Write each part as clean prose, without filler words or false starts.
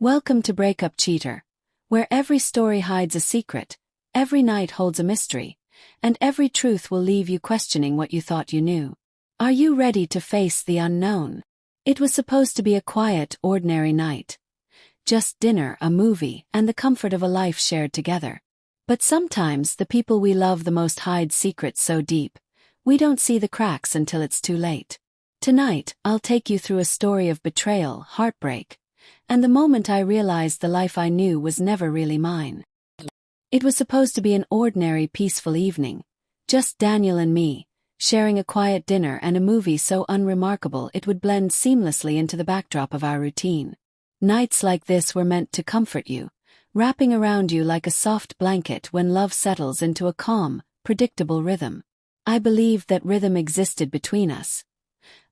Welcome to Breakup Cheater, where every story hides a secret, every night holds a mystery, and every truth will leave you questioning what you thought you knew. Are you ready to face the unknown? It was supposed to be a quiet, ordinary night. Just dinner, a movie, and the comfort of a life shared together. But sometimes the people we love the most hide secrets so deep, we don't see the cracks until it's too late. Tonight, I'll take you through a story of betrayal, heartbreak, and the moment I realized the life I knew was never really mine. It was supposed to be an ordinary, peaceful evening, just Daniel and me, sharing a quiet dinner and a movie so unremarkable it would blend seamlessly into the backdrop of our routine. Nights like this were meant to comfort you, wrapping around you like a soft blanket when love settles into a calm, predictable rhythm. I believed that rhythm existed between us,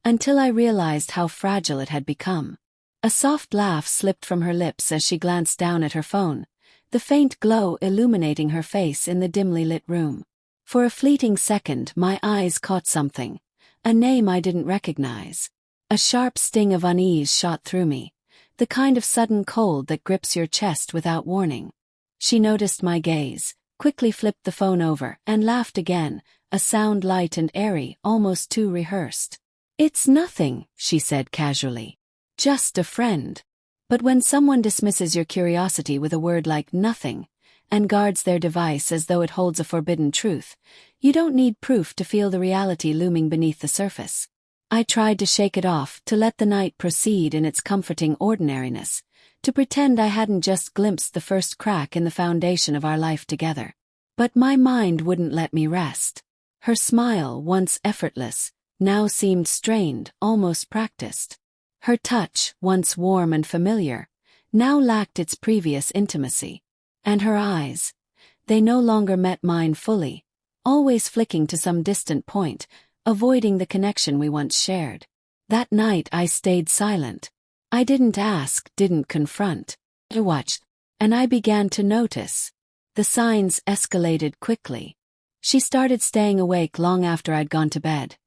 until I realized how fragile it had become. A soft laugh slipped from her lips as she glanced down at her phone, the faint glow illuminating her face in the dimly lit room. For a fleeting second, my eyes caught something, a name I didn't recognize. A sharp sting of unease shot through me, the kind of sudden cold that grips your chest without warning. She noticed my gaze, quickly flipped the phone over, and laughed again, a sound light and airy, almost too rehearsed. "It's nothing," she said casually. "Just a friend." But when someone dismisses your curiosity with a word like nothing, and guards their device as though it holds a forbidden truth, you don't need proof to feel the reality looming beneath the surface. I tried to shake it off, to let the night proceed in its comforting ordinariness, to pretend I hadn't just glimpsed the first crack in the foundation of our life together. But my mind wouldn't let me rest. Her smile, once effortless, now seemed strained, almost practiced. Her touch, once warm and familiar, now lacked its previous intimacy. And her eyes, they no longer met mine fully, always flicking to some distant point, avoiding the connection we once shared. That night I stayed silent. I didn't ask, didn't confront. I watched, and I began to notice. The signs escalated quickly. She started staying awake long after I'd gone to bed.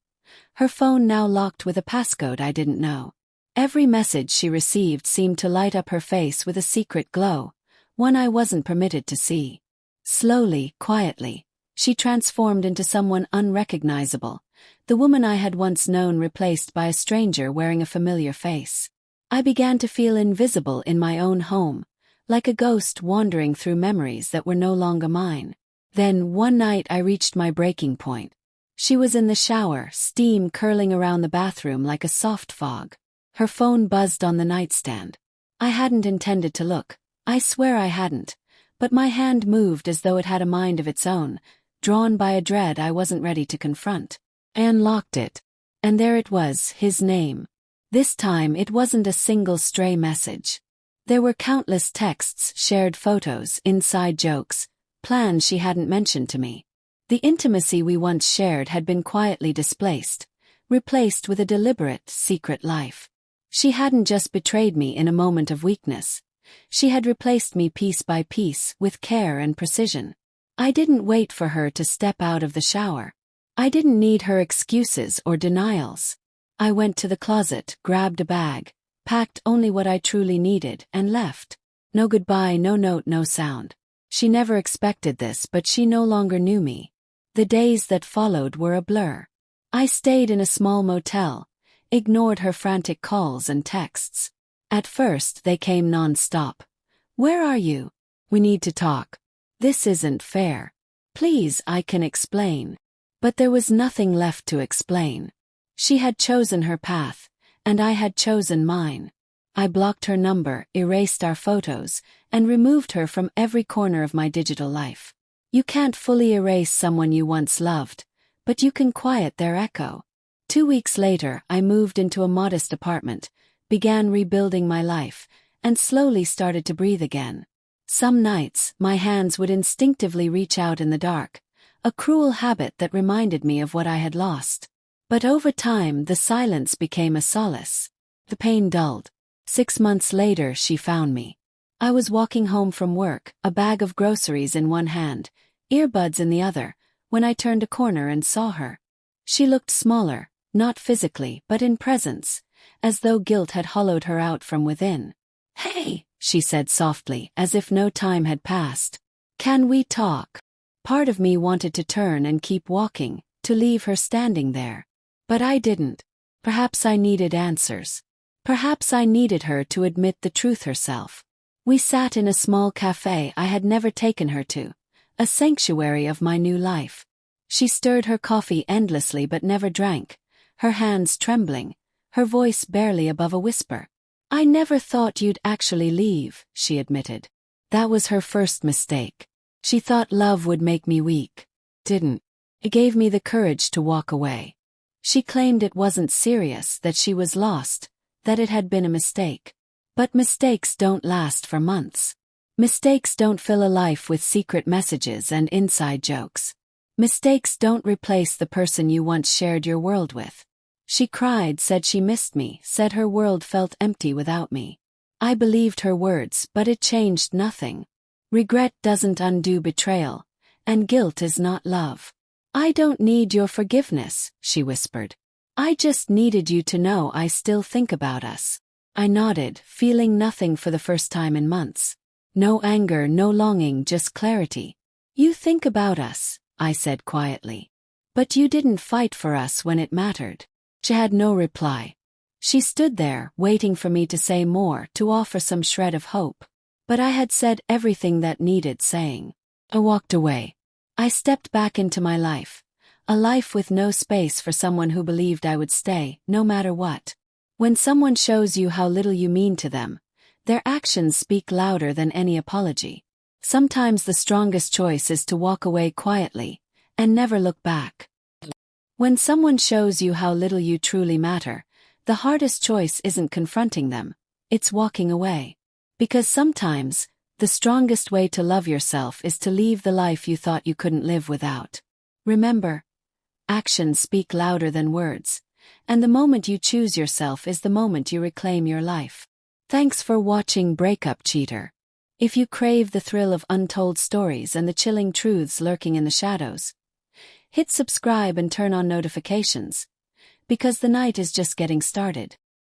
Her phone now locked with a passcode I didn't know. Every message she received seemed to light up her face with a secret glow, one I wasn't permitted to see. Slowly, quietly, she transformed into someone unrecognizable, the woman I had once known replaced by a stranger wearing a familiar face. I began to feel invisible in my own home, like a ghost wandering through memories that were no longer mine. Then, one night I reached my breaking point. She was in the shower, steam curling around the bathroom like a soft fog. Her phone buzzed on the nightstand. I hadn't intended to look, I swear I hadn't, but my hand moved as though it had a mind of its own, drawn by a dread I wasn't ready to confront. I unlocked it, and there it was, his name. This time it wasn't a single stray message. There were countless texts, shared photos, inside jokes, plans she hadn't mentioned to me. The intimacy we once shared had been quietly displaced, replaced with a deliberate, secret life. She hadn't just betrayed me in a moment of weakness. She had replaced me piece by piece, with care and precision. I didn't wait for her to step out of the shower. I didn't need her excuses or denials. I went to the closet, grabbed a bag, packed only what I truly needed, and left. No goodbye, no note, no sound. She never expected this, but she no longer knew me. The days that followed were a blur. I stayed in a small motel, ignored her frantic calls and texts. At first they came non-stop. "Where are you? We need to talk. This isn't fair. Please, I can explain." But there was nothing left to explain. She had chosen her path, and I had chosen mine. I blocked her number, erased our photos, and removed her from every corner of my digital life. You can't fully erase someone you once loved, but you can quiet their echo. 2 weeks later, I moved into a modest apartment, began rebuilding my life, and slowly started to breathe again. Some nights, my hands would instinctively reach out in the dark, a cruel habit that reminded me of what I had lost. But over time, the silence became a solace. The pain dulled. 6 months later, she found me. I was walking home from work, a bag of groceries in one hand, earbuds in the other, when I turned a corner and saw her. She looked smaller, not physically, but in presence, as though guilt had hollowed her out from within. "Hey," she said softly, as if no time had passed. "Can we talk?" Part of me wanted to turn and keep walking, to leave her standing there. But I didn't. Perhaps I needed answers. Perhaps I needed her to admit the truth herself. We sat in a small cafe I had never taken her to, a sanctuary of my new life. She stirred her coffee endlessly but never drank, her hands trembling, her voice barely above a whisper. "I never thought you'd actually leave," she admitted. That was her first mistake. She thought love would make me weak. Didn't. It gave me the courage to walk away. She claimed it wasn't serious, that she was lost, that it had been a mistake. But mistakes don't last for months. Mistakes don't fill a life with secret messages and inside jokes. Mistakes don't replace the person you once shared your world with. She cried, said she missed me, said her world felt empty without me. I believed her words, but it changed nothing. Regret doesn't undo betrayal, and guilt is not love. "I don't need your forgiveness," she whispered. "I just needed you to know I still think about us." I nodded, feeling nothing for the first time in months. No anger, no longing, just clarity. "You think about us," I said quietly. "But you didn't fight for us when it mattered." She had no reply. She stood there, waiting for me to say more, to offer some shred of hope. But I had said everything that needed saying. I walked away. I stepped back into my life. A life with no space for someone who believed I would stay, no matter what. When someone shows you how little you mean to them, their actions speak louder than any apology. Sometimes the strongest choice is to walk away quietly, and never look back. When someone shows you how little you truly matter, the hardest choice isn't confronting them, it's walking away. Because sometimes, the strongest way to love yourself is to leave the life you thought you couldn't live without. Remember, actions speak louder than words, and the moment you choose yourself is the moment you reclaim your life. Thanks for watching Breakup Cheater. If you crave the thrill of untold stories and the chilling truths lurking in the shadows, hit subscribe and turn on notifications, because the night is just getting started.